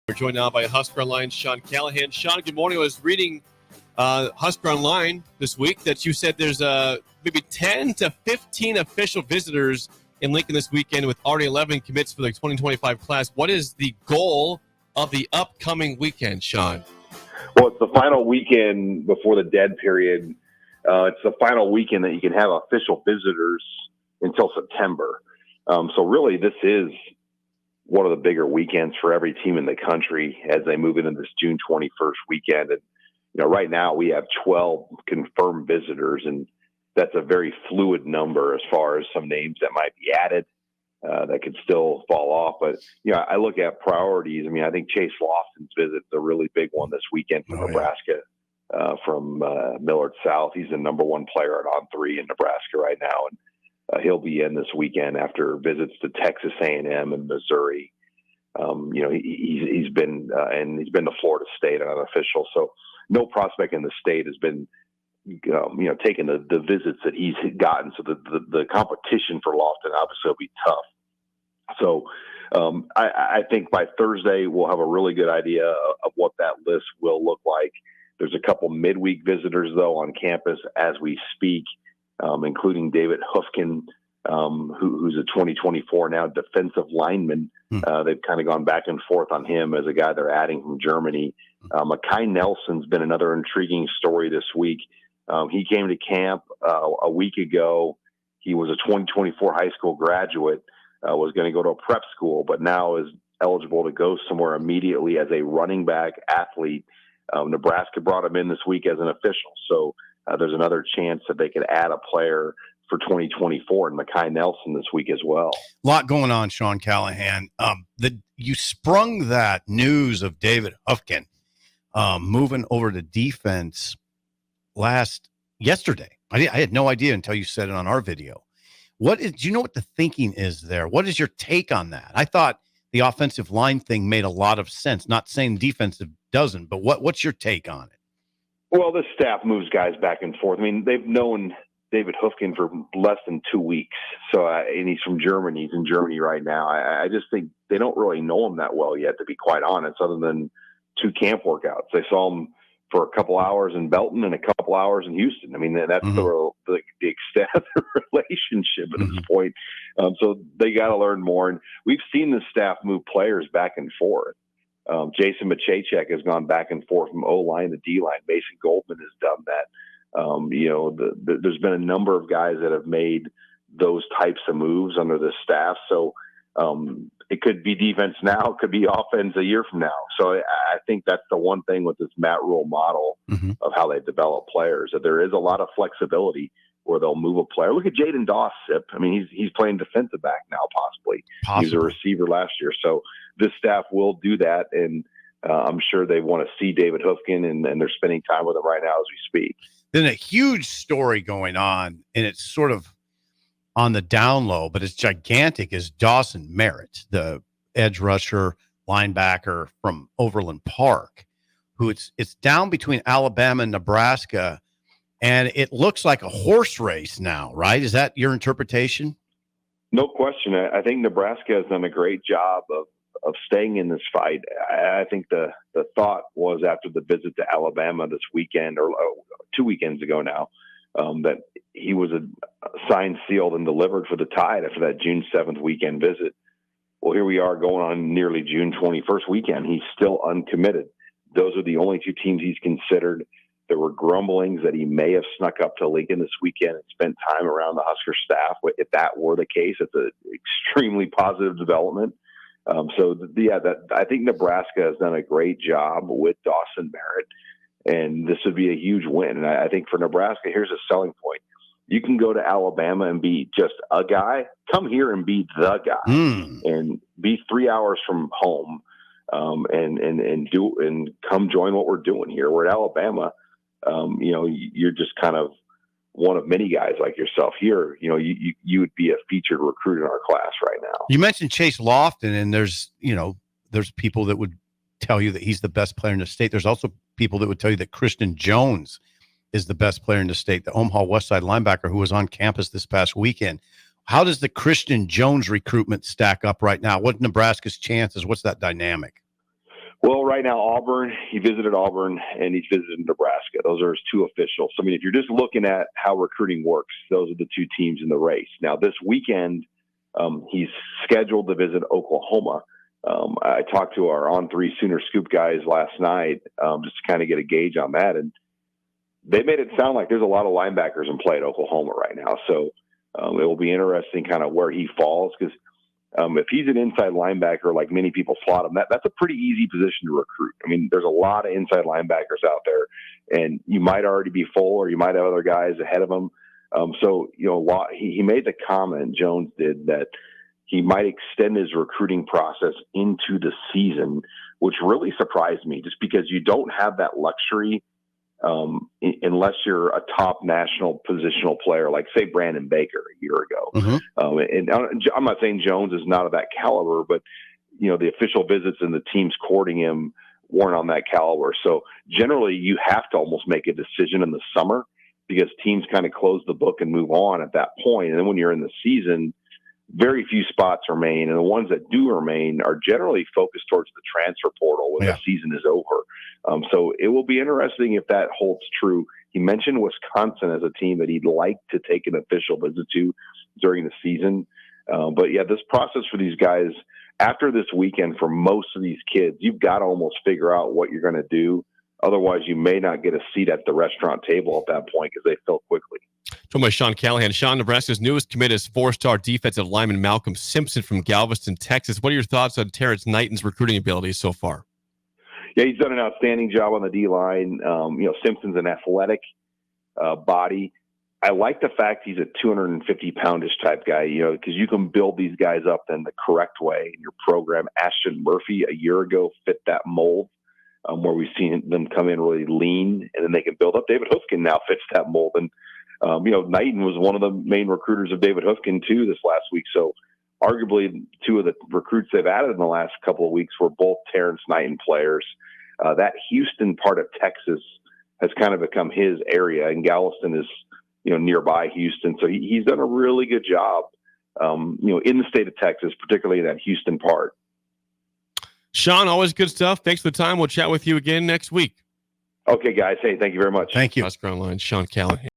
We're joined now by HuskerOnline Sean Callahan. Sean, good morning. I was reading HuskerOnline this week that you said there's maybe 10 to 15 official visitors in Lincoln this weekend with already 11 commits for the 2025 class. What is the goal of the upcoming weekend, Sean? Well, it's the final weekend before the dead period. It's the final weekend that you can have official visitors until September. So really, this is one of the bigger weekends for every team in the country as they move into this June 21st weekend. And, right now we have 12 confirmed visitors, and that's a very fluid number as far as some names that might be added that could still fall off. But, I look at priorities. I think Chase Lofton's visit is a really big one this weekend from Nebraska, from Millard South. He's the number one player at on-3 in Nebraska right now. And he'll be in this weekend after visits to Texas A&M and Missouri. He's been to Florida State unofficial. So no prospect in the state has been, taking the visits that he's gotten. So the competition for Lofton obviously will be tough. So I think by Thursday we'll have a really good idea of what that list will look like. There's a couple midweek visitors though on campus as we speak. Including David Hufkin, who's a 2024 now defensive lineman. They've kind of gone back and forth on him as a guy they're adding from Germany. Mekhi Nelson's been another intriguing story this week. He came to camp a week ago. He was a 2024 high school graduate, was going to go to a prep school, but now is eligible to go somewhere immediately as a running back athlete. Nebraska brought him in this week as an official. So there's another chance that they could add a player for 2024 and Mekhi Nelson this week as well. A lot going on, Sean Callahan. You sprung that news of David Hufkin moving over to defense yesterday. I had no idea until you said it on our video. Do you know what the thinking is there? What is your take on that? I thought the offensive line thing made a lot of sense. Not saying defensive doesn't, but what's your take on it? Well, this staff moves guys back and forth. They've known David Hufkin for less than 2 weeks. So, and he's from Germany. He's in Germany right now. I just think they don't really know him that well yet, to be quite honest, other than 2 camp workouts. They saw him for a couple hours in Belton and a couple hours in Houston. That's the extent of the relationship at this point. So they got to learn more. And we've seen the staff move players back and forth. Jason Machacek has gone back and forth from O-line to D-line. Mason Goldman has done that. There's been a number of guys that have made those types of moves under the staff. So it could be defense now, it could be offense a year from now. So I think that's the one thing with this Matt Rule model of how they develop players, that there is a lot of flexibility where they'll move a player. Look at Jaden Dossip. He's playing defensive back now, possibly. He was a receiver last year. So this staff will do that, and I'm sure they want to see David Hufkin, and they're spending time with him right now as we speak. Then a huge story going on, and it's sort of on the down low, but it's gigantic, is Dawson Merritt, the edge rusher linebacker from Overland Park, who it's down between Alabama and Nebraska, and it looks like a horse race now, right? Is that your interpretation? No question. I think Nebraska has done a great job of staying in this fight. I think the thought was after the visit to Alabama this weekend, or 2 weekends ago now, that he was signed, sealed, and delivered for the Tide after that June 7th weekend visit. Well, here we are going on nearly June 21st weekend. He's still uncommitted. Those are the only 2 teams he's considered. There were grumblings that he may have snuck up to Lincoln this weekend and spent time around the Husker staff. If that were the case, it's an extremely positive development. I think Nebraska has done a great job with Dawson Merritt, and this would be a huge win. And I think for Nebraska, here's a selling point. You can go to Alabama and be just a guy. Come here and be the guy, and be 3 hours from home, and come join what we're doing here. We're at Alabama. You're just kind of one of many guys like yourself here. You would be a featured recruit in our class right now. You mentioned Chase Lofton, and there's people that would tell you that he's the best player in the state. There's also people that would tell you that Christian Jones is the best player in the state, the Omaha Westside linebacker who was on campus this past weekend. How does the Christian Jones recruitment stack up right now? What Nebraska's chances? What's that dynamic? Well, right now, Auburn, he visited Auburn, and he's visited Nebraska. Those are his two officials. So, I mean, if you're just looking at how recruiting works, those are the two teams in the race. Now, this weekend, he's scheduled to visit Oklahoma. I talked to our On3 Sooner Scoop guys last night just to kind of get a gauge on that, and they made it sound like there's a lot of linebackers in play at Oklahoma right now. So it will be interesting kind of where he falls, because if he's an inside linebacker, like many people slot him, that's a pretty easy position to recruit. I mean, there's a lot of inside linebackers out there, and you might already be full, or you might have other guys ahead of him. So, he made the comment, Jones did, that he might extend his recruiting process into the season, which really surprised me, just because you don't have that luxury unless you're a top national positional player, like, say, Brandon Baker a year ago. Mm-hmm. And I'm not saying Jones is not of that caliber, but, the official visits and the teams courting him weren't on that caliber. So generally you have to almost make a decision in the summer, because teams kind of close the book and move on at that point. And then when you're in the season, very few spots remain, and the ones that do remain are generally focused towards the transfer portal when the season is over. So it will be interesting if that holds true. He mentioned Wisconsin as a team that he'd like to take an official visit to during the season. But yeah, this process for these guys after this weekend, for most of these kids, you've got to almost figure out what you're going to do. Otherwise, you may not get a seat at the restaurant table at that point, because they fill quickly. Talking about Sean Callahan. Sean, Nebraska's newest commit is 4-star defensive lineman Malcolm Simpson from Galveston, Texas. What are your thoughts on Terrence Knighton's recruiting abilities so far? Yeah, he's done an outstanding job on the D-line. Simpson's an athletic body. I like the fact he's a 250-poundish type guy, because you can build these guys up in the correct way in your program. Ashton Murphy a year ago fit that mold, where we've seen them come in really lean, and then they can build up. David Hoofkin now fits that mold. And, Knighton was one of the main recruiters of David Hoofkin, too, this last week. So arguably two of the recruits they've added in the last couple of weeks were both Terrence Knighton players. That Houston part of Texas has kind of become his area, and Galveston is, nearby Houston. So he's done a really good job, in the state of Texas, particularly in that Houston part. Sean, always good stuff. Thanks for the time. We'll chat with you again next week. Okay, guys. Hey, thank you very much. Thank you. HuskerOnline, Sean Callahan.